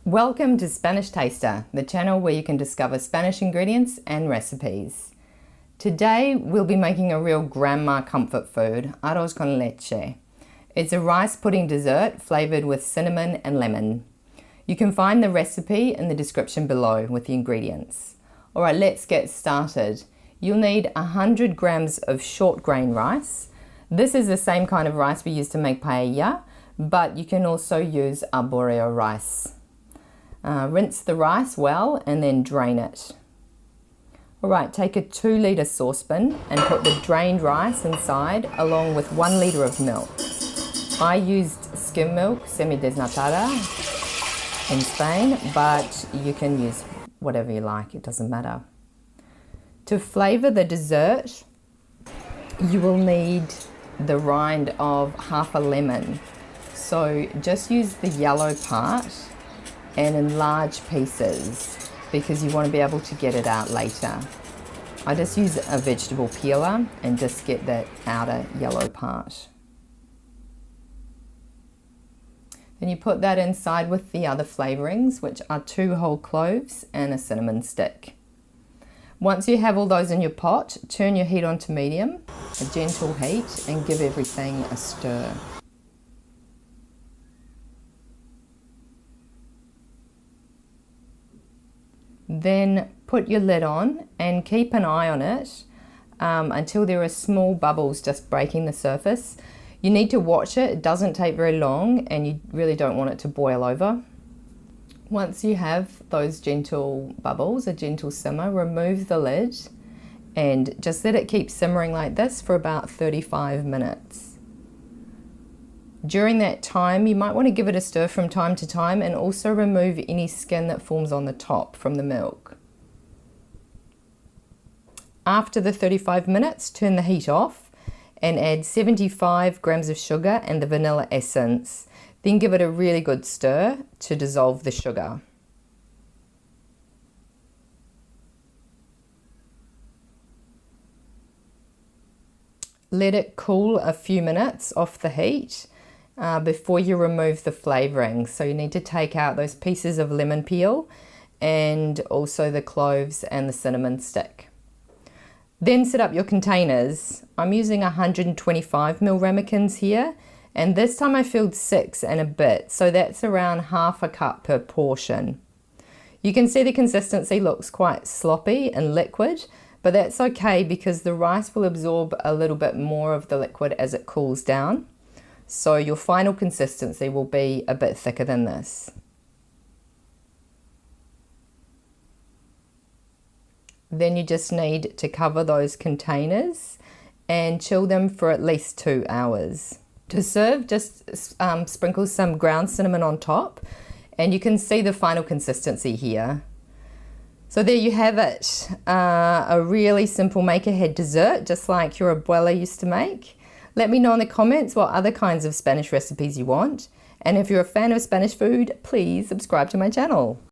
Welcome to Spanish Taster, the channel where you can discover Spanish ingredients and recipes. Today we'll be making a real grandma comfort food, arroz con leche. It's a rice pudding dessert flavoured with cinnamon and lemon. You can find the recipe in the description below with the ingredients. Alright, let's get started. You'll need 100 grams of short grain rice. This is the same kind of rice we use to make paella, but you can also use Arborio rice. Rinse the rice well and then drain it. Alright, take a 2 litre saucepan and put the drained rice inside along with 1 litre of milk. I used skim milk, semi-desnatada in Spain, but you can use whatever you like, it doesn't matter. To flavour the dessert, you will need the rind of half a lemon. So just use the yellow part and in large pieces because you want to be able to get it out later. I just use a vegetable peeler and just get that outer yellow part. Then you put that inside with the other flavourings, which are 2 whole cloves and a cinnamon stick. Once you have all those in your pot, turn your heat on to medium, a gentle heat, and give everything a stir. Then put your lid on and keep an eye on it until there are small bubbles just breaking the surface. You need to watch it, it doesn't take very long and you really don't want it to boil over. Once you have those gentle bubbles, a gentle simmer, remove the lid and just let it keep simmering like this for about 35 minutes. During that time, you might want to give it a stir from time to time and also remove any skin that forms on the top from the milk. After the 35 minutes, turn the heat off and add 75 grams of sugar and the vanilla essence. Then give it a really good stir to dissolve the sugar. Let it cool a few minutes off the heat before you remove the flavouring. So you need to take out those pieces of lemon peel and also the cloves and the cinnamon stick. Then set up your containers. I'm using 125ml ramekins here, and this time I filled 6 and a bit, so that's around half a cup per portion. You can see the consistency looks quite sloppy and liquid, but that's okay because the rice will absorb a little bit more of the liquid as it cools down. So your final consistency will be a bit thicker than this. Then you just need to cover those containers and chill them for at least 2 hours. To serve, just sprinkle some ground cinnamon on top and you can see the final consistency here. So there you have it, a really simple make-ahead dessert, just like your abuela used to make. Let me know in the comments what other kinds of Spanish recipes you want. And if you're a fan of Spanish food, please subscribe to my channel.